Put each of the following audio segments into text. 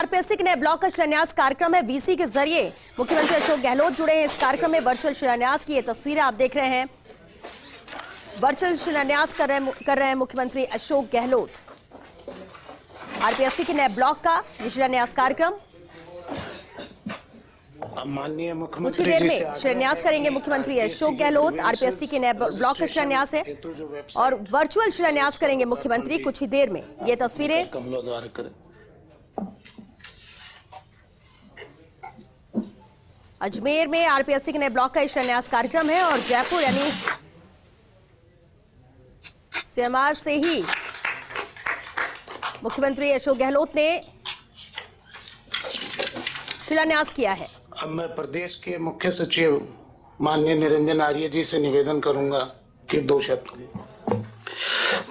RPSC के नए block का शिलान्यास कार्यक्रम है। वीसी के जरिए मुख्यमंत्री अशोक गहलोत जुड़े हैं इस कार्यक्रम में। वर्चुअल शिलान्यास की ये तस्वीरें आप देख रहे हैं। वर्चुअल शिलान्यास कर रहे हैं मुख्यमंत्री अशोक गहलोत। आरपीएससी के नए ब्लॉक का ये शिलान्यास कार्यक्रम माननीय कुछ मुख्यमंत्री देर में शिलान्यास करेंगे मुख्यमंत्री अशोक गहलोत। आरपीएससी के नए ब्लॉक का शिलान्यास है और वर्चुअल शिलान्यास करेंगे मुख्यमंत्री कुछ ही देर में। ये तस्वीरें अजमेर में आरपीएससी के नए ब्लॉक का शिलान्यास कार्यक्रम है और जयपुर यानी सीएमआर से ही मुख्यमंत्री अशोक गहलोत ने शिलान्यास किया है। अब मैं प्रदेश के मुख्य सचिव माननीय निरंजन आर्य जी से निवेदन करूंगा कि 2 शब्द।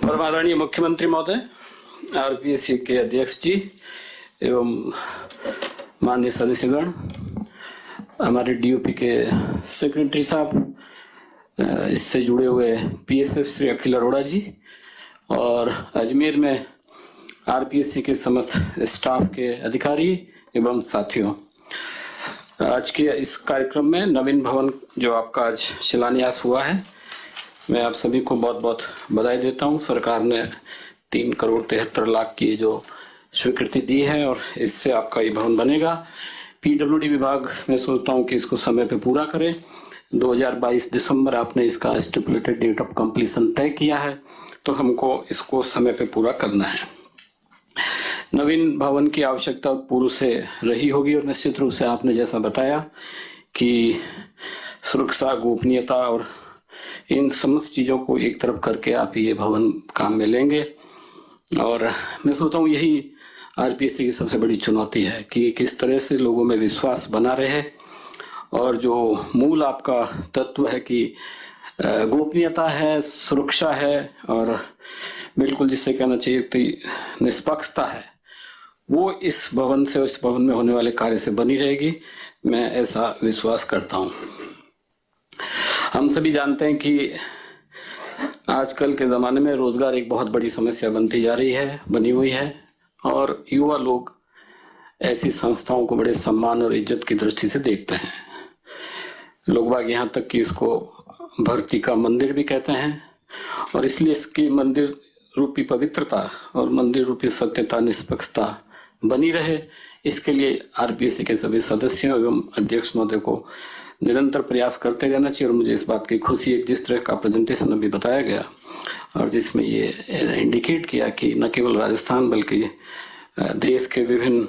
परमादरणीय मुख्यमंत्री महोदय, आरपीएससी के अध्यक्ष जी एवं माननीय सदस्यगण, हमारे डीओपी के सेक्रेटरी साहब, इससे जुड़े हुए पीएसएफ श्री अखिल अरोड़ा जी और अजमेर में आरपीएससी के समस्त स्टाफ के अधिकारी एवं साथियों, आज के इस कार्यक्रम में नवीन भवन जो आपका आज शिलान्यास हुआ है, मैं आप सभी को बहुत बहुत बधाई देता हूं। सरकार ने 3 करोड़ 73 लाख की जो स्वीकृति दी है और इससे आपका ये भवन बनेगा। पीडब्ल्यूडी विभाग मैं सोचता हूं कि इसको समय पे पूरा करें। 2022 दिसंबर आपने इसका स्टिपुलेटेड डेट ऑफ कंप्लीशन तय किया है, तो हमको इसको समय पे पूरा करना है। नवीन भवन की आवश्यकता पूर्व से रही होगी और निश्चित रूप से आपने जैसा बताया कि सुरक्षा, गोपनीयता और इन समस्त चीजों को एक तरफ करके आप ये भवन काम में लेंगे। और मैं सोचता हूँ यही आरपीएससी की सबसे बड़ी चुनौती है कि किस तरह से लोगों में विश्वास बना रहे और जो मूल आपका तत्व है कि गोपनीयता है, सुरक्षा है और बिल्कुल जिससे कहना चाहिए कि निष्पक्षता है, वो इस भवन से, इस भवन में होने वाले कार्य से बनी रहेगी। मैं ऐसा विश्वास करता हूं। हम सभी जानते हैं कि आजकल के जमाने में रोजगार एक बहुत बड़ी समस्या बनती जा रही है, बनी हुई है और युवा लोग ऐसी संस्थाओं को बड़े सम्मान और इज्जत की दृष्टि से देखते हैं। लोग बाग यहाँ तक कि इसको भर्ती का मंदिर भी कहते हैं और इसलिए इसकी मंदिर रूपी पवित्रता और मंदिर रूपी सत्यता, निष्पक्षता बनी रहे, इसके लिए आरपीएससी के सभी सदस्यों एवं अध्यक्ष महोदय को निरंतर प्रयास करते रहना चाहिए। और मुझे इस बात की खुशी है जिस तरह का प्रेजेंटेशन अभी बताया गया और जिसमें ये इंडिकेट किया कि न केवल राजस्थान बल्कि देश के विभिन्न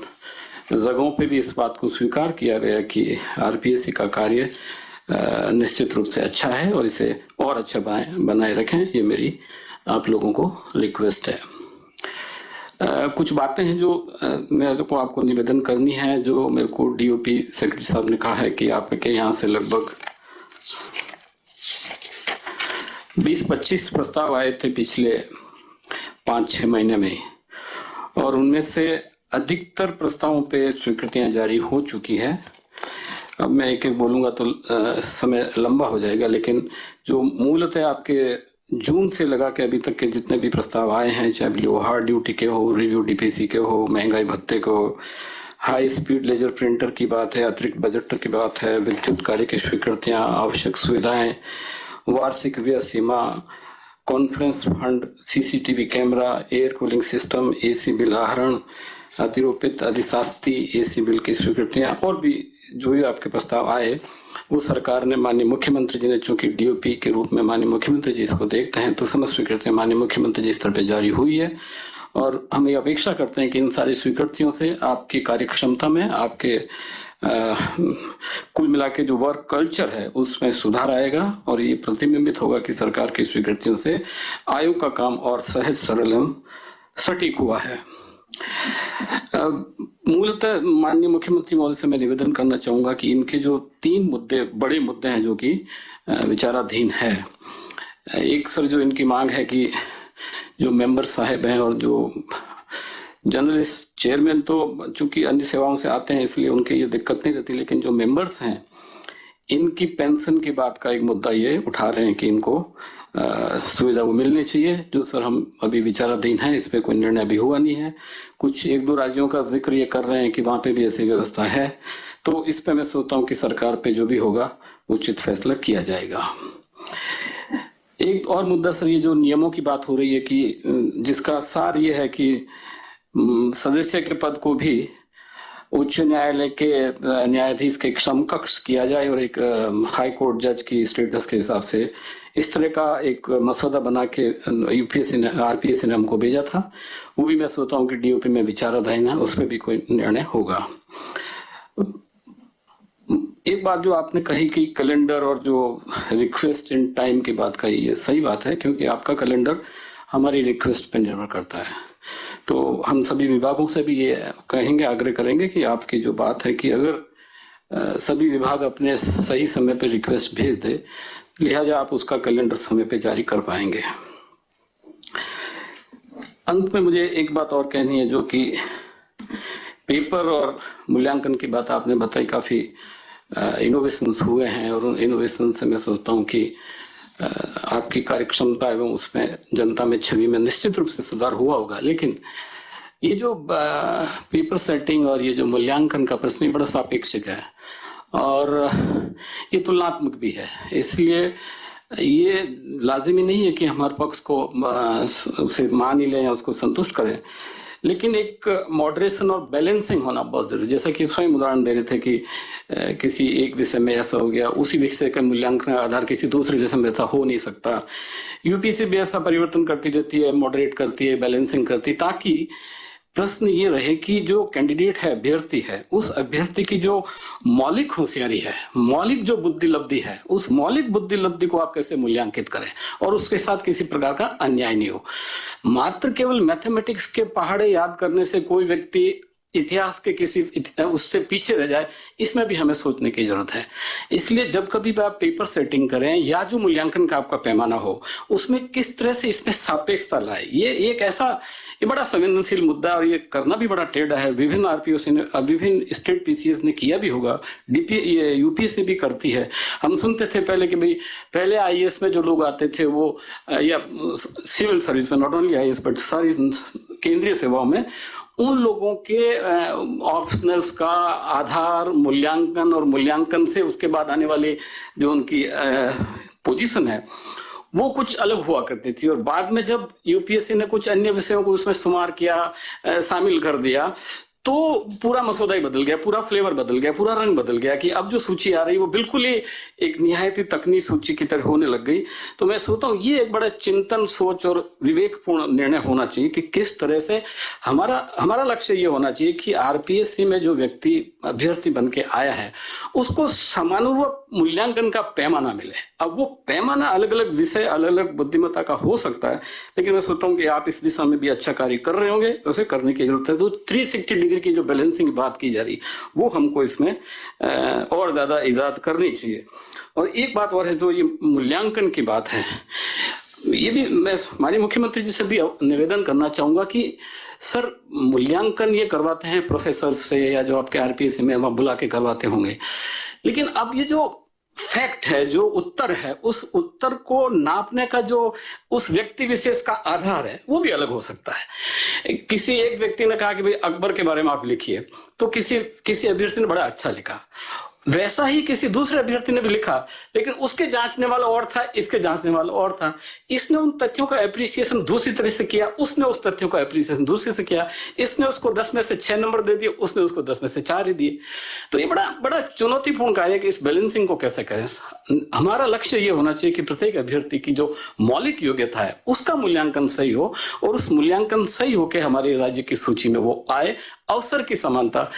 जगहों पे भी इस बात को स्वीकार किया गया कि आरपीएससी का कार्य निश्चित रूप से अच्छा है और इसे और अच्छा बनाए रखें। ये मेरी आप लोगों को रिक्वेस्ट है। कुछ बातें हैं जो मेरे को आपको निवेदन करनी है, जो मेरे को डीओपी सेक्रेटरी साहब ने कहा है कि आपके यहाँ से लगभग 20-25 प्रस्ताव आए थे पिछले 5-6 महीने में और उनमें से अधिकतर प्रस्तावों पे स्वीकृतियां जारी हो चुकी है। अब मैं एक एक बोलूंगा तो समय लंबा हो जाएगा, लेकिन जो मूलतः आपके जून से लगा के अभी तक के जितने भी प्रस्ताव आए हैं, चाहे लोहार ड्यूटी के हो, रिव्यू डीपीसी के हो, महंगाई भत्ते के हो, हाई स्पीड लेजर प्रिंटर की बात है, अतिरिक्त बजट की बात है, विद्युत कार्य की स्वीकृतियां, आवश्यक सुविधाएं, वार्षिक व्यय सीमा, conference fund, CCTV camera, air cooling system, AC bill आहरण, अतिरोपित अधिशास्ती एसी बिल की स्वीकृतियां और भी जो भी आपके प्रस्ताव आए, वो सरकार ने माननीय मुख्यमंत्री जी ने, चूंकि डीओपी के रूप में माननीय मुख्यमंत्री जी इसको देखते हैं, तो समस्त स्वीकृतियां माननीय मुख्यमंत्री जी स्तर पर जारी हुई है और हम ये अपेक्षा करते हैं कि इन सारी स्वीकृतियों से आपकी कार्यक्षमता में, आपके कुल मिला के जो वर्क कल्चर है उसमें सुधार आएगा और ये प्रतिबिंबित होगा कि सरकार की स्वीकृतियों से आयोग का काम और सहज, सरल एवं सटीक हुआ है। मूलतः माननीय मुख्यमंत्री महोदय से मैं निवेदन करना चाहूंगा कि इनके जो 3 मुद्दे, बड़े मुद्दे हैं जो कि विचाराधीन है। एक सर जो इनकी मांग है कि जो मेंबर साहब हैं और जो जर्नलिस्ट चेयरमैन तो चूंकि अन्य सेवाओं से आते हैं इसलिए उनकी ये दिक्कत नहीं रहती, लेकिन जो मेंबर्स हैं इनकी पेंशन की बात का एक मुद्दा ये उठा रहे हैं कि इनको सुविधा वो मिलनी चाहिए। जो सर हम अभी विचाराधीन है, इस पे कोई निर्णय भी हुआ नहीं है। कुछ 1-2 राज्यों का जिक्र ये कर रहे हैं कि वहां पे भी ऐसी व्यवस्था है, तो इस पे मैं सोचता हूँ कि सरकार पे जो भी होगा उचित फैसला किया जाएगा। एक और मुद्दा सर, ये जो नियमों की बात हो रही है कि जिसका सार ये है कि सदस्य के पद को भी उच्च न्यायालय के न्यायाधीश के समकक्ष किया जाए और एक हाई कोर्ट जज की स्टेटस के हिसाब से इस तरह का एक मसौदा बना के यूपीएससी ने आरपीएससी ने हमको भेजा था। वो भी मैं सोचता हूँ कि डीओपी में विचाराधीन है, उसमें भी कोई निर्णय होगा। एक बात जो आपने कही कि कैलेंडर और जो रिक्वेस्ट इन टाइम की बात कही, ये सही बात है, क्योंकि आपका कैलेंडर हमारी रिक्वेस्ट पे निर्भर करता है। तो हम सभी विभागों से भी ये कहेंगे, आग्रह करेंगे कि आपकी जो बात है कि अगर सभी विभाग अपने सही समय पे रिक्वेस्ट भेज दे, लिहाजा आप उसका कैलेंडर समय पे जारी कर पाएंगे। अंत में मुझे एक बात और कहनी है, जो कि पेपर और मूल्यांकन की बात आपने बताई, काफी इनोवेशंस हुए हैं और उन इनोवेशन से मैं सोचता हूँ कि आपकी कार्यक्षमता एवं उसमें जनता में छवि में निश्चित रूप से सुधार हुआ होगा। लेकिन ये जो पेपर सेटिंग और ये जो मूल्यांकन का प्रश्न बड़ा सापेक्षिक है और ये तुलनात्मक भी है, इसलिए ये लाजिमी नहीं है कि हमारे पक्ष को उसे मान ही लें या उसको संतुष्ट करें, लेकिन एक मॉडरेशन और बैलेंसिंग होना बहुत जरूरी। जैसा कि स्वयं उदाहरण दे रहे थे कि किसी एक विषय में ऐसा हो गया, उसी विषय का मूल्यांकन आधार किसी दूसरे विषय में ऐसा हो नहीं सकता। यूपीएससी भी ऐसा परिवर्तन करती रहती है, मॉडरेट करती है, बैलेंसिंग करती है, ताकि प्रश्न ये रहे कि जो कैंडिडेट है, अभ्यर्थी है, उस अभ्यर्थी की जो मौलिक होशियारी है, मौलिक जो बुद्धि लब्धि है, उस मौलिक बुद्धि लब्धि को आप कैसे मूल्यांकित करें और उसके साथ किसी प्रकार का अन्याय नहीं हो। मात्र केवल मैथमेटिक्स के पहाड़े याद करने से कोई व्यक्ति इतिहास के किसी उससे पीछे रह जाए, इसमें भी हमें सोचने की जरूरत है। इसलिए जब कभी भी आप पेपर सेटिंग करें या जो मूल्यांकन का आपका पैमाना हो, उसमें किस तरह से इसमें सापेक्षता लाए, ये एक ऐसा ये बड़ा संवेदनशील मुद्दा है और ये करना भी बड़ा टेढ़ा है। विभिन्न आरपीओसी ने, विभिन्न स्टेट पीसीएस ने किया भी होगा, यूपीएससी भी करती है। हम सुनते थे पहले कि भाई पहले आईएएस में जो लोग आते थे वो या सिविल सर्विस में, नॉट ओनली आईएएस बट सारी केंद्रीय सेवाओं में, उन लोगों के ऑप्शनल्स का आधार मूल्यांकन और मूल्यांकन से उसके बाद आने वाली जो उनकी पोजीशन है वो कुछ अलग हुआ करती थी। और बाद में जब यूपीएससी ने कुछ अन्य विषयों को उसमें शुमार किया, शामिल कर दिया, तो पूरा मसौदा ही बदल गया, पूरा फ्लेवर बदल गया, पूरा रंग बदल गया कि अब जो सूची आ रही वो बिल्कुल ही एक निहायत ही तकनीकी सूची की तरह होने लग गई। तो मैं सोचता हूँ ये एक बड़ा चिंतन, सोच और विवेकपूर्ण निर्णय होना चाहिए कि किस तरह से हमारा लक्ष्य ये होना चाहिए कि आरपीएससी में जो व्यक्ति अभ्यर्थी बन के आया है उसको समानुरूप मूल्यांकन का पैमाना मिले। अब वो पैमाना अलग अलग विषय, अलग अलग बुद्धिमत्ता का हो सकता है, लेकिन मैं सोचता हूँ कि आप इस दिशा में भी अच्छा कार्य कर रहे होंगे, उसे करने की जरूरत है। तो 360 डिग्री की जो बैलेंसिंग की बात की जा रही वो हमको इसमें और ज्यादा इजाद करनी चाहिए। और एक बात और है, जो ये मूल्यांकन की बात है, ये भी मैं हमारे मुख्यमंत्री जी से भी निवेदन करना चाहूंगा कि सर मूल्यांकन ये करवाते हैं प्रोफेसर से या जो आपके आरपीएससी में वहां बुला के करवाते होंगे, लेकिन अब ये जो फैक्ट है, जो उत्तर है, उस उत्तर को नापने का जो उस व्यक्ति विशेष का आधार है वो भी अलग हो सकता है। किसी एक व्यक्ति ने कहा कि भाई अकबर के बारे में आप लिखिए, तो किसी अभ्यर्थी ने बड़ा अच्छा लिखा, वैसा ही किसी दूसरे अभ्यर्थी ने भी लिखा, लेकिन उसके जांचने वाला और था, इसके जांचने वाला और था। इसने उन तथ्यों का एप्रिसिएशन दूसरी तरह से किया, उसने उस तथ्यों का एप्रिसिएशन दूसरे से किया, इसने उसको 10 में से 6 नंबर दे दिए, उसने उसको 10 में से 4 ही दिए। तो ये बड़ा चुनौतीपूर्ण कार्य है कि इस बैलेंसिंग को कैसे करें। हमारा लक्ष्य ये होना चाहिए कि प्रत्येक अभ्यर्थी की जो मौलिक योग्यता है उसका मूल्यांकन सही हो और उस मूल्यांकन सही होकर हमारे राज्य की सूची में वो आए। अवसर की समानता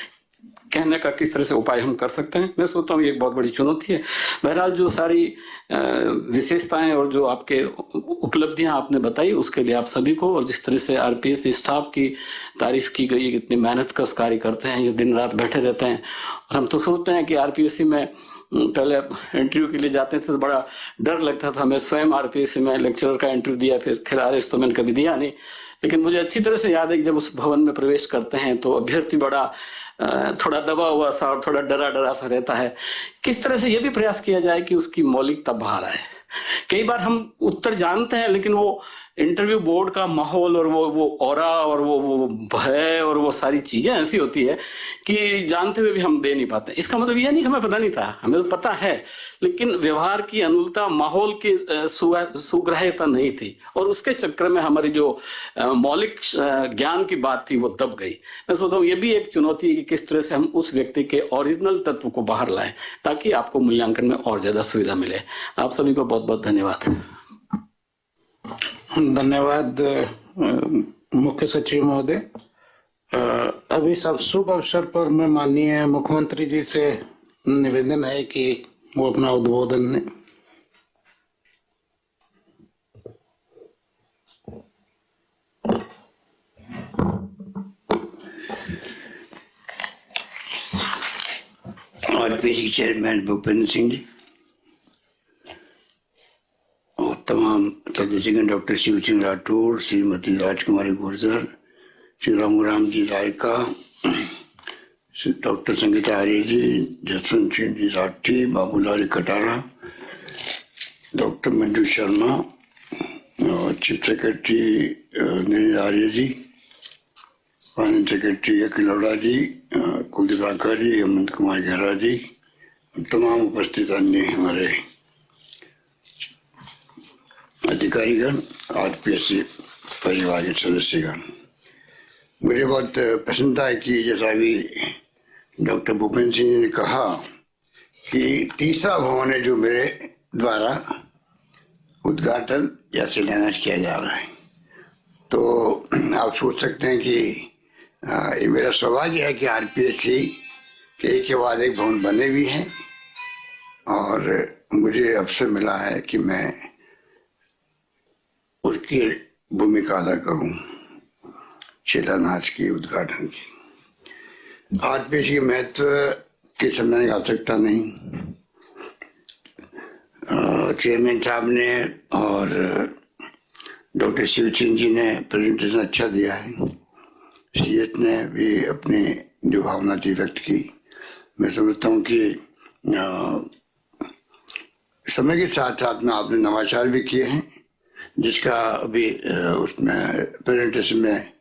कहने का किस तरह से उपाय हम कर सकते हैं, मैं सोचता हूँ ये एक बहुत बड़ी चुनौती है। बहरहाल जो सारी विशेषताएं और जो आपके उपलब्धियां आपने बताई उसके लिए आप सभी को, और जिस तरह से आरपीएससी स्टाफ की तारीफ की गई, कितनी मेहनत का कार्य करते हैं, ये दिन रात बैठे रहते हैं। और हम तो सोचते हैं कि आरपीएससी में पहले इंटरव्यू के लिए जाते थे तो बड़ा डर लगता था। मैं स्वयं आरपीएससी में लेक्चरर का इंटरव्यू दिया, फिर आरएस तो मैंने कभी दिया नहीं, लेकिन मुझे अच्छी तरह से याद है कि जब उस भवन में प्रवेश करते हैं तो अभ्यर्थी बड़ा थोड़ा दबा हुआ सा और थोड़ा डरा सा रहता है। किस तरह से यह भी प्रयास किया जाए कि उसकी मौलिकता बाहर आए। कई बार हम उत्तर जानते हैं, लेकिन वो इंटरव्यू बोर्ड का माहौल और वो ऑरा और वो भय और वो सारी चीजें ऐसी होती है कि जानते हुए भी हम दे नहीं पाते। इसका मतलब यह नहीं कि हमें पता नहीं था, हमें तो पता है, लेकिन व्यवहार की अनुकूलता, माहौल की सुग्राह्यता नहीं थी, और उसके चक्कर में हमारी जो मौलिक ज्ञान की बात थी वो दब गई। मैं सोचता हूँ ये भी एक चुनौती है कि किस तरह से हम उस व्यक्ति के ओरिजिनल तत्व को बाहर लाएं ताकि आपको मूल्यांकन में और ज्यादा सुविधा मिले। आप सभी को बहुत बहुत धन्यवाद। धन्यवाद मुख्य सचिव महोदय। अभी इस शुभ अवसर पर मैं माननीय मुख्यमंत्री जी से निवेदन है कि वो अपना उद्बोधन दें। आरपीएससी चेयरमैन भूपेंद्र सिंह जी और तमाम सदस्यगण, doctor Shiv Singh Rathore, Shrimati Rajkumari Gurjar, Shri Ram ji Raika, doctor Sangeeta Arya ji, Jaswant Singh ji Rathi, Babulal Katara, doctor Manju Sharma, chief secretary Neel Arya ji, finance secretary Akhil Arora ji, Kuldeep Ranka ji, Hemant Kumar Gahra ji, तमाम उपस्थित अन्य हमारे अधिकारीगण, आरपीएससी परिवार के सदस्यगण, मुझे बहुत प्रसन्नता है कि जैसा अभी डॉक्टर भूपेंद्र सिंह जी ने कहा कि तीसरा भवन है जो मेरे द्वारा उद्घाटन या शिलान्यास किया जा रहा है। तो आप सोच सकते हैं कि ये मेरा सौभाग्य है कि आरपीएससी के एक के बाद एक भवन बने भी हैं और मुझे अवसर मिला है कि मैं उसकी भूमिका अदा करूं शिलान्यास की, उद्घाटन की। आरपीएससी के महत्व की समझने की आवश्यकता नहीं। चेयरमैन साहब ने और डॉक्टर शिव सिंह जी ने प्रेजेंटेशन अच्छा दिया है। सीएच ने भी अपनी जो भावना थी व्यक्त की। मैं समझता हूँ कि समय के साथ साथ में आपने नवाचार भी किए हैं, जिसका अभी उसमें प्रेजेंटेशन में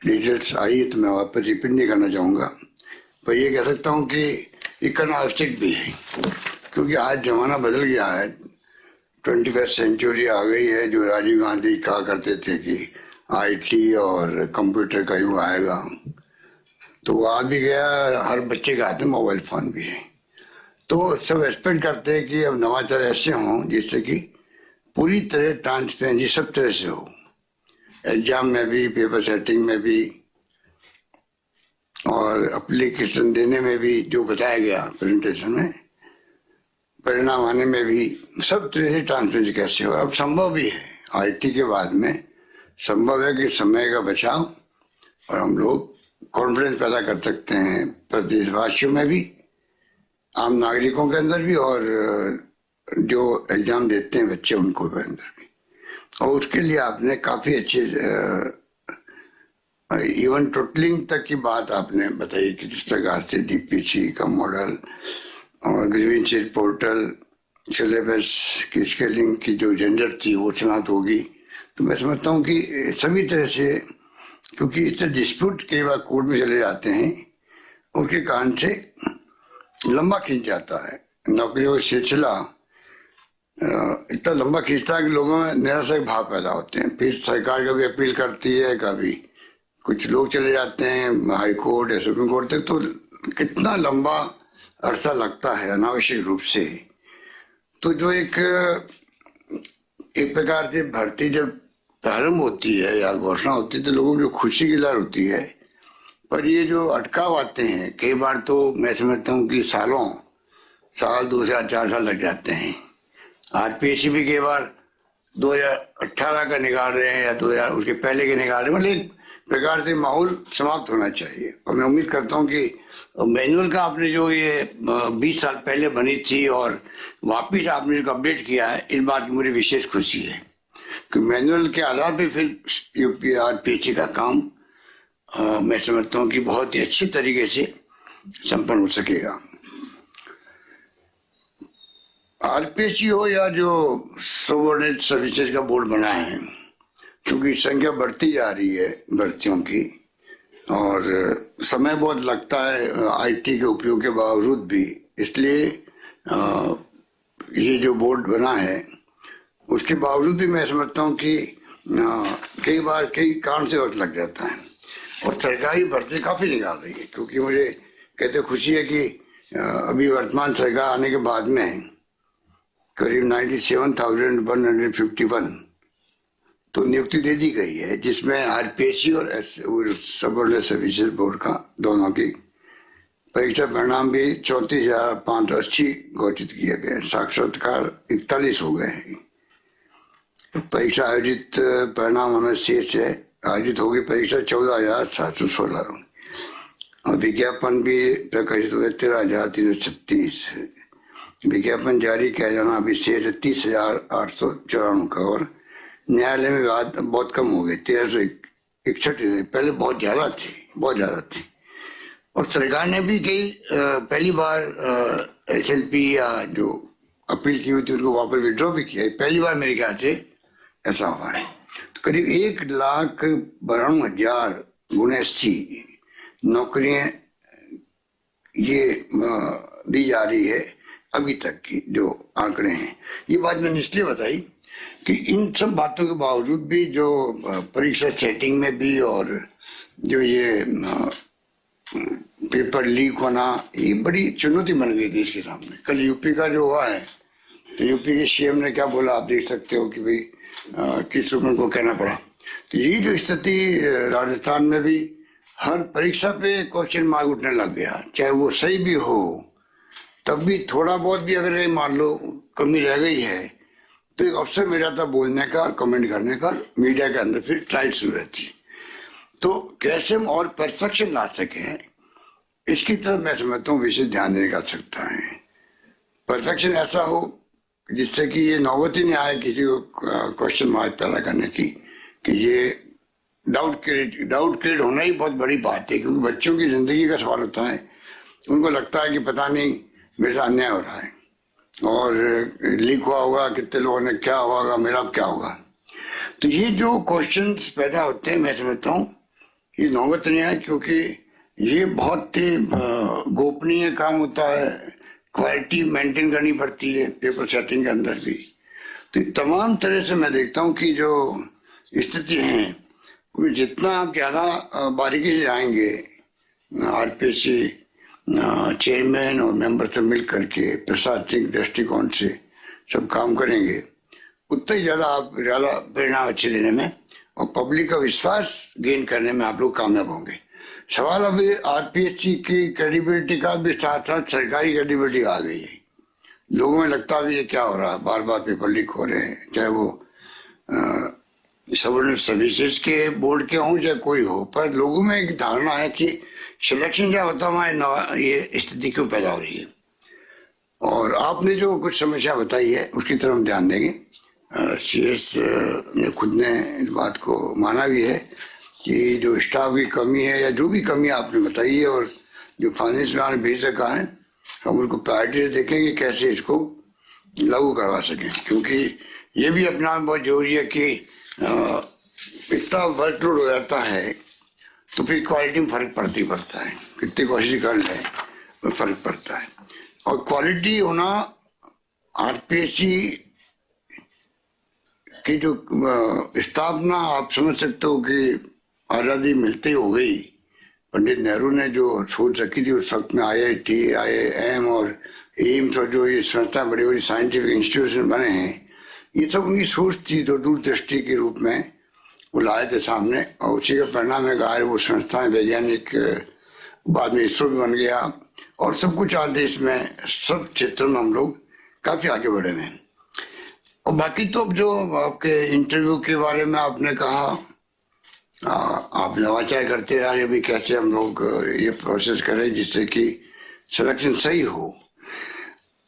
रिजल्ट्स आई है, तो मैं वहाँ पर रिपीट नहीं करना चाहूँगा, पर ये कह सकता हूँ कि ये करना आवश्यक भी है, क्योंकि आज जमाना बदल गया है। 21st सेंचुरी आ गई है। जो राजीव गांधी कहा करते थे कि आईटी और कंप्यूटर का युग आएगा, तो वो आ भी गया। हर बच्चे के हाथ में मोबाइल फोन भी है। तो सब एक्सपेक्ट करते हैं कि अब नवाचार ऐसे हों जिससे कि पूरी तरह ट्रांसपेरेंसी सब तरह से हो, एग्जाम में भी, पेपर सेटिंग में भी और एप्लीकेशन देने में भी, जो बताया गया प्रेजेंटेशन में, परिणाम आने में भी, सब तरह से ट्रांसपेरेंसी कैसे हो। अब संभव भी है, आईटी के बाद में संभव है कि समय का बचाव और हम लोग कॉन्फिडेंस पैदा कर सकते हैं प्रदेशवासियों में भी, आम नागरिकों के अंदर भी, और जो एग्जाम देते हैं बच्चे उनको भी अंदर भी। और उसके लिए आपने काफी अच्छे इवन टोटलिंग तक की बात आपने बताई कि किस प्रकार से डीपीसी का मॉडल और ग्रीवेंसेस पोर्टल, सिलेबस की स्केलिंग की जो जेंडर थी वो समाप्त होगी। तो मैं समझता हूँ कि सभी तरह से, क्योंकि इससे डिस्प्यूट कई बार कोर्ट में चले जाते हैं, उसके कारण से लंबा खींच जाता है। नौकरियों का सिलसिला इतना लंबा खींचता है कि लोगों में निराशा भाव पैदा होते हैं। फिर सरकार कभी अपील करती है, कभी कुछ लोग चले जाते हैं हाई कोर्ट या सुप्रीम कोर्ट तक, तो कितना लंबा अरसा लगता है अनावश्यक रूप से। तो जो एक प्रकार से भर्ती जब प्रारंभ होती है या घोषणा होती है तो लोगों की जो खुशी की लहर होती है, पर ये जो अटकाव आते हैं कई बार, तो मैं समझता हूँ कि साल 2 से 4 साल लग जाते हैं। आरपीएससी भी कई बार 2018 का निकाल रहे हैं या 2000 उसके पहले के निकाल रहे हैं। मतलब एक प्रकार से माहौल समाप्त होना चाहिए। और मैं उम्मीद करता हूँ कि मैनुअल का आपने जो ये 20 साल पहले बनी थी और वापिस आपने जो अपडेट किया है, इस बात की मुझे विशेष खुशी है कि मैनुअल के आधार पे फिर यूपी आरपीएससी का काम मैं समझता हूँ कि बहुत ही अच्छी तरीके से संपन्न हो सकेगा। आरपीएससी हो या जो सबऑर्डिनेट सर्विसेज का बोर्ड बना है, क्योंकि संख्या बढ़ती जा रही है भर्तियों की और समय बहुत लगता है आईटी के उपयोग के बावजूद भी, इसलिए ये जो बोर्ड बना है उसके बावजूद भी मैं समझता हूँ कि कई बार कई कारण से वक्त लग जाता है और सरकारी भर्ती काफी निकाल रही है। क्योंकि मुझे कहते खुशी है कि अभी वर्तमान सरकार आने के बाद में करीब 97,151 तो नियुक्ति दे दी गई है, जिसमें आरपीएससी और सबऑर्डिनेट सर्विसेज बोर्ड का दोनों की परीक्षा परिणाम भी 34,580 घोषित किए गए। साक्षात्कार 41 हो गए हैं। परीक्षा आयोजित परिणाम हमें शेष है। आयोजित होगी परीक्षा 14,716 और विज्ञापन भी प्रकाशित हुए 13,336। विज्ञापन जारी किया जाना अभी शेष है 30,894 का और न्यायालय में विवाद बहुत कम हो गए 1361। पहले बहुत ज्यादा थे और सरकार ने भी कई पहली बार एसएलपी या जो अपील की हुई थी उनको वापस विड्रॉ भी किया। पहली बार मेरे ख्याल से ऐसा हुआ है। तो करीब 1,92,000 गुणे 80 नौकरियां ये दी जा रही है अभी तक की जो आंकड़े हैं। ये बात मैंने इसलिए बताई कि इन सब बातों के बावजूद भी जो परीक्षा सेटिंग में भी और जो ये पेपर लीक होना, ये बड़ी चुनौती बन गई देश के सामने। कल यूपी का जो हुआ है तो यूपी के सीएम ने क्या बोला आप देख सकते हो कि भाई किस रूप में को कहना पड़ा। तो ये जो स्थिति राजस्थान में भी हर परीक्षा पे क्वेश्चन मार्क उठने लग गया, चाहे वो सही भी हो तब भी थोड़ा बहुत भी अगर मान लो कमी रह गई है तो एक अवसर मिल जाता बोलने का और कमेंट करने का। मीडिया के अंदर फिर ट्रायल शुरू रहती। तो कैसे हम और परफेक्शन ला सके इसकी तरफ मैं समझता हूँ विशेष ध्यान देने का आवश्यकता है। परफेक्शन ऐसा हो जिससे कि ये नौबत ही नहीं आए किसी को क्वेश्चन मार्क पैदा करने की कि ये डाउट क्रिएट होना ही बहुत बड़ी बात है। क्योंकि बच्चों की जिंदगी का सवाल होता है। उनको लगता है कि पता नहीं मेरे साथ अन्याय हो रहा है और लीक हुआ होगा, कितने लोगों ने क्या होगा, मेरा क्या होगा। तो ये जो क्वेश्चंस पैदा होते हैं मैं समझता हूँ ये नौबत नहीं है, क्योंकि ये बहुत गोपनीय काम होता है। क्वालिटी मेंटेन करनी पड़ती है पेपर सेटिंग के अंदर भी। तो तमाम तरह से मैं देखता हूँ कि जो स्थिति है जितना आप ज्यादा बारीकी से जाएंगे आरपीएससी चेयरमैन और मेंबर से मिल करके प्रशासनिक दृष्टिकोण से सब काम करेंगे उतना ही ज्यादा परिणाम अच्छे देने में और पब्लिक का विश्वास गेन करने में आप लोग कामयाब होंगे। सवाल अभी आरपीएससी की क्रेडिबिलिटी का भी साथ साथ सरकारी क्रेडिबिलिटी आ गई है। लोगों में लगता भी ये क्या हो रहा है, बार बार पेपर लीक हो रहे हैं, चाहे वो सबऑर्डिनेट सर्विसेज के बोर्ड के हों चाहे कोई हो, पर लोगों में एक धारणा है कि सिलेक्शन क्या होता है ये स्थिति क्यों पैदा हो रही है। और आपने जो कुछ समस्या बताई है उसकी तरफ हम ध्यान देंगे। सीएस ने खुद ने इस बात को माना भी है कि जो स्टाफ की कमी है या जो भी कमी आपने बताई है और जो फाइनेंस में भेज रखा है हम उनको प्रायोरिटी देखेंगे कैसे इसको लागू करवा सकें। क्योंकि ये भी अपना बहुत जरूरी है कि इतना वर्कलोड हो जाता है तो फिर क्वालिटी में फर्क पड़ता है। कितनी कोशिश कर ले तो फर्क पड़ता है। और क्वालिटी होना आरपीएससी की जो स्थापना आप समझ सकते हो कि आज़ादी मिलते ही हो गई। पंडित नेहरू ने जो सोच रखी थी उस वक्त में IIT, IIM और एम्स और जो ये संस्था बड़ी बड़ी साइंटिफिक इंस्टीट्यूशन बने हैं ये सब उनकी सोच थी जो दूरदृष्टि के रूप में वो लाए थे सामने। और उसी का परिणाम है गाय वो संस्थाएं वैज्ञानिक बाद में इसरो भी बन गया और सब कुछ आज देश में सब क्षेत्रों में हम लोग काफी आगे बढ़े हैं। और बाकी तो जो आपके इंटरव्यू के बारे में आपने कहा आप नवाचार करते रहे अभी कैसे हम लोग ये प्रोसेस करें जिससे कि सिलेक्शन सही हो।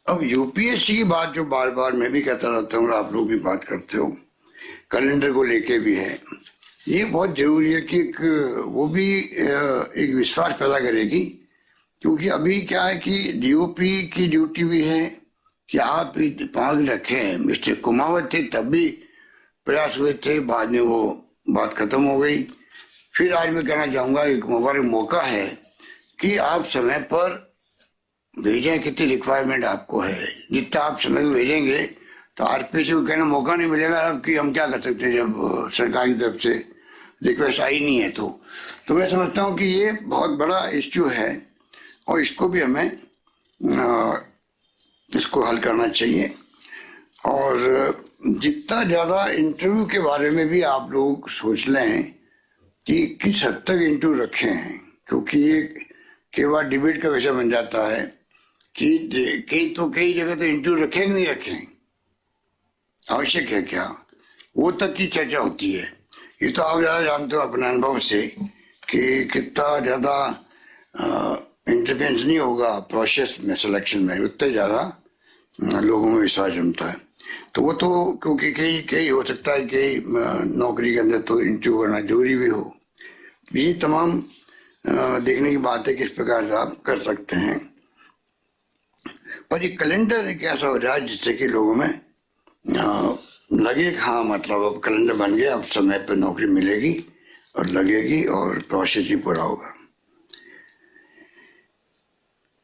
अब यूपीएससी की बात जो बार बार मैं भी कहता रहता हूँ और आप लोग भी बात करते हो कैलेंडर को लेके भी है, ये बहुत जरूरी है कि वो भी एक विश्वास पैदा करेगी। क्योंकि अभी क्या है कि डीओपी की ड्यूटी भी है कि आप दिमाग रखें, मिस्टर कुमावत थे तब भी प्रयास हुए थे, बाद में वो बात खत्म हो गई। फिर आज मैं कहना चाहूंगा एक मुबारक मौका है कि आप समय पर भेजें। कितनी रिक्वायरमेंट आपको है, जितना आप समय में भेजेंगे तो आरपीसी को कहना मौका नहीं मिलेगा अब कि हम क्या कर सकते हैं जब सरकार की तरफ से रिक्वेस्ट आई नहीं है। तो मैं समझता हूँ कि ये बहुत बड़ा इश्यू है और इसको भी हमें इसको हल करना चाहिए। और जितना ज्यादा इंटरव्यू के बारे में भी आप लोग सोच लें कि किस हद तक इंटरव्यू रखे हैं, क्योंकि ये कई बार डिबेट का विषय बन जाता है कि कई जगह तो इंटरव्यू रखे नहीं रखे, आवश्यक है क्या, वो तक की चर्चा होती है। ये तो आप ज्यादा जानते हो अपने अनुभव से कि कितना ज्यादा इंटरफेरेंस नहीं होगा प्रोसेस में, सिलेक्शन में, उतने ज्यादा लोगों में विश्वास जमता है। तो वो तो क्योंकि कई हो सकता है कि नौकरी के अंदर तो इंटरव्यू करना जरूरी भी हो। ये तमाम देखने की बात है किस प्रकार से आप कर सकते हैं। पर ये कैलेंडर एक ऐसा हो जाए जिससे कि लोगों में लगे हाँ मतलब अब कैलेंडर बन गया, अब समय पर नौकरी मिलेगी और लगेगी और प्रोसेस ही पूरा होगा।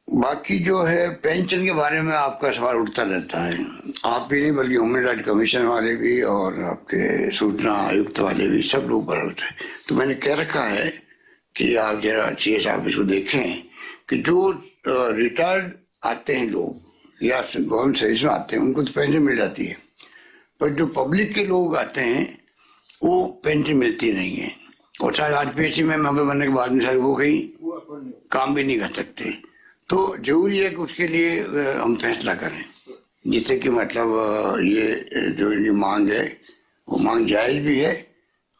बाकी जो है पेंशन के बारे में आपका सवाल उठता रहता है, आप भी नहीं बल्कि ह्यूमन राइट कमीशन वाले भी और आपके सूचना आयुक्त वाले भी सब लोग बड़ा होते हैं। तो मैंने कह रखा है कि आप जरा CS ऑफिस को देखें कि जो रिटायर्ड आते हैं लोग या गवर्नमेंट सर्विस में आते हैं उनको तो पेंशन मिल जाती है, पर जो पब्लिक के लोग आते हैं वो पेंशन मिलती नहीं है। और शायद आरपीएससी में मेंबर बनने के बाद में शायद वो कहीं काम भी नहीं कर सकते। तो जरूरी है कि उसके लिए हम फैसला करें जिससे कि मतलब ये जो इनकी मांग है वो मांग जायज भी है।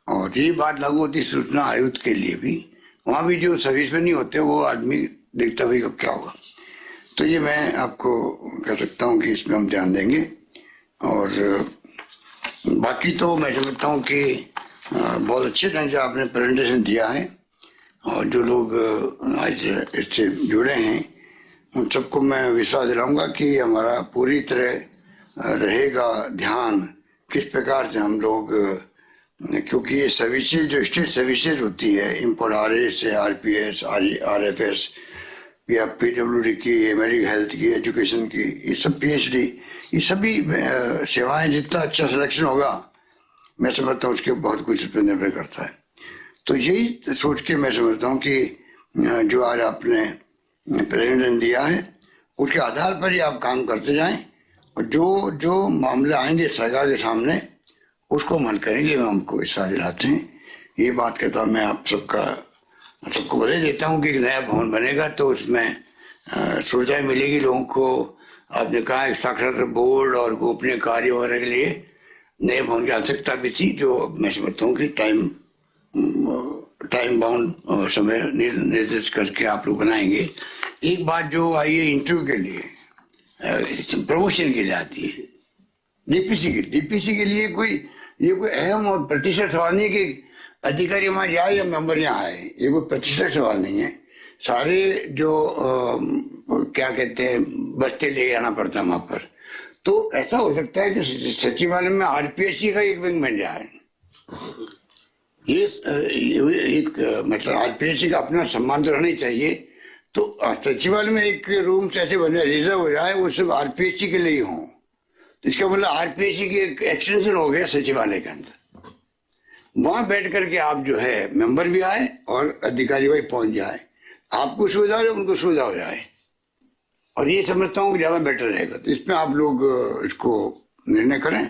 और ये बात लागू होती है सूचना आयुक्त के लिए भी, वहाँ भी जो सर्विस में नहीं होते वो आदमी देखता भाई अब क्या होगा। तो ये मैं आपको कह सकता हूँ कि इसमें हम ध्यान देंगे। और बाकी तो मैं समझता हूँ कि बहुत अच्छे ढंग से आपने प्रेजेंटेशन दिया है और जो लोग आज इससे जुड़े हैं उन सबको मैं विश्वास दिलाऊंगा कि हमारा पूरी तरह रहेगा ध्यान किस प्रकार से हम लोग, क्योंकि ये सर्विसेज जो स्टेट सर्विसेज होती है इम्पोर्ट RS से RPS RFS या PWD की, मेडिकल हेल्थ की, एजुकेशन की, ये सब PhD, ये सभी सेवाएं जितना अच्छा सिलेक्शन होगा मैं समझता हूँ उसके बहुत कुछ इस पर निर्भर करता है। तो यही सोच के मैं समझता हूँ कि जो आज आपने प्रेजेंटेशन दिया है उसके आधार पर ही आप काम करते जाएं और जो जो मामले आएंगे सरकार के सामने उसको हम हल करेंगे, हमको विश्वास दिलाते हैं। ये बात कहता मैं आप सबको बधाई देता हूँ कि नया भवन बनेगा तो उसमें सुविधाएं मिलेगी लोगों को। आपने कहा साक्षरता बोर्ड और गोपनीय कार्य वगैरह के लिए नए भवन की आवश्यकता भी थी, जो मैं समझता हूँ कि टाइम बाउंड समय निर्दिष्ट करके आप लोग बनाएंगे। एक बात जो आई है इंटरव्यू के लिए, प्रमोशन के लिए आती है डीपीसी के लिए ये कोई अहम और प्रतिशत सवाल नहीं है कि अधिकारी वहां जाए या मेंबर यहाँ आए, ये कोई प्रतिशत सवाल नहीं है। सारे जो क्या कहते हैं बस्ते ले जाना पड़ता है वहां पर। तो ऐसा हो सकता है कि सचिवालय में RPSC का एक विंग बन जाए। ये एक मतलब RPSC का अपना सम्मान तो रहना ही चाहिए। तो सचिवालय में एक रूम ऐसे बने रिजर्व हो जाए वो सिर्फ RPSC के लिए ही हो, तो इसका मतलब RPSC की एक एक्सटेंशन हो गया सचिवालय के अंदर। वहां बैठ करके आप जो है मेंबर भी आए और अधिकारी वही पहुंच जाए, आपको सुविधा हो जाए उनको सुविधा हो जाए, और ये समझता हूँ कि ज्यादा बेटर रहेगा। तो इसमें आप लोग इसको निर्णय करें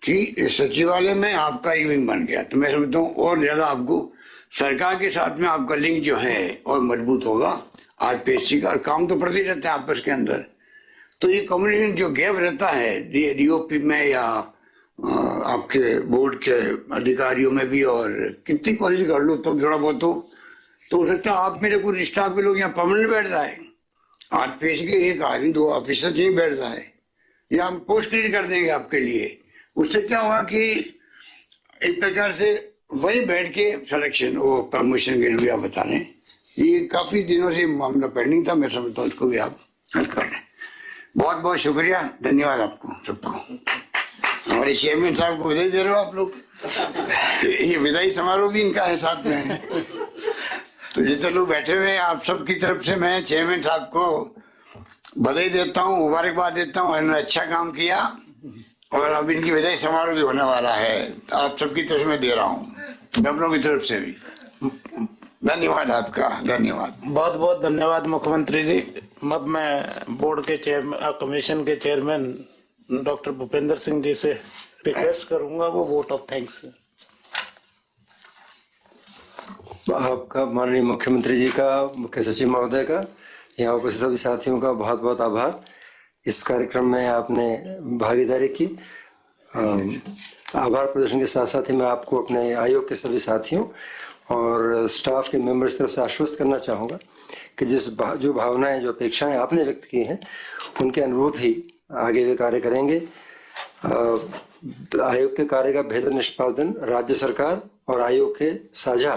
कि सचिवालय में आपका ई विंग बन गया, तो मैं समझता हूँ और ज्यादा आपको सरकार के साथ में आपका लिंक जो है और मजबूत होगा RPSC का। और काम तो पड़ते ही रहते हैं आपस के अंदर, तो ये कम्युनिकेशन जो गैप रहता है DOP में या आपके बोर्ड के अधिकारियों में भी, और कितनी कोशिश कर लो तो थोड़ा बहुत तो सकता है आप मेरे कुछ स्टाफ के लोग यहाँ परमानेंट बैठ जाए, RPSC के एक आदमी 2 ऑफिसर यहीं बैठ जाए या हम पोस्ट क्रिएट कर देंगे आपके लिए। उससे क्या होगा कि एक प्रकार से वही बैठ के सिलेक्शन वो प्रमोशन के लिए आप बता रहे, ये काफी दिनों से मामला पेंडिंग था, मैं समझता हूँ उसको भी आप हल कर रहे हैं। बहुत बहुत शुक्रिया, धन्यवाद आपको सबको। हमारे चेयरमैन साहब को बधाई दे रहे हो आप लोग, ये विदाई समारोह भी इनका है साथ में। तो जितने लोग बैठे हुए हैं आप सब की तरफ से मैं चेयरमैन साहब को बधाई देता हूँ, मुबारकबाद देता हूँ। इन्होंने अच्छा काम किया और अब इनकी विदाई समारोह भी होने वाला है, आप सबकी तरफ में दे रहा हूँ, मैं अपनों की तरफ से भी। धन्यवाद आपका, धन्यवाद, बहुत बहुत धन्यवाद मुख्यमंत्री जी। अब मैं बोर्ड के चेयरमैन, कमीशन के चेयरमैन डॉक्टर भूपेंद्र सिंह जी से रिक्वेस्ट करूंगा वो वोट ऑफ थैंक्स। आपका माननीय मुख्यमंत्री जी का, मुख्य सचिव महोदय का, यहाँ उपस्थित सभी साथियों का बहुत बहुत आभार। इस कार्यक्रम में आपने भागीदारी की। आभार प्रदर्शन के साथ साथ ही मैं आपको अपने आयोग के सभी साथियों और स्टाफ के मेंबर्स तरफ से आश्वस्त करना चाहूँगा कि जो भावनाएं, जो अपेक्षाएं आपने व्यक्त की हैं, उनके अनुरूप ही आगे वे कार्य करेंगे। आयोग के कार्य का बेहतर निष्पादन राज्य सरकार और आयोग के साझा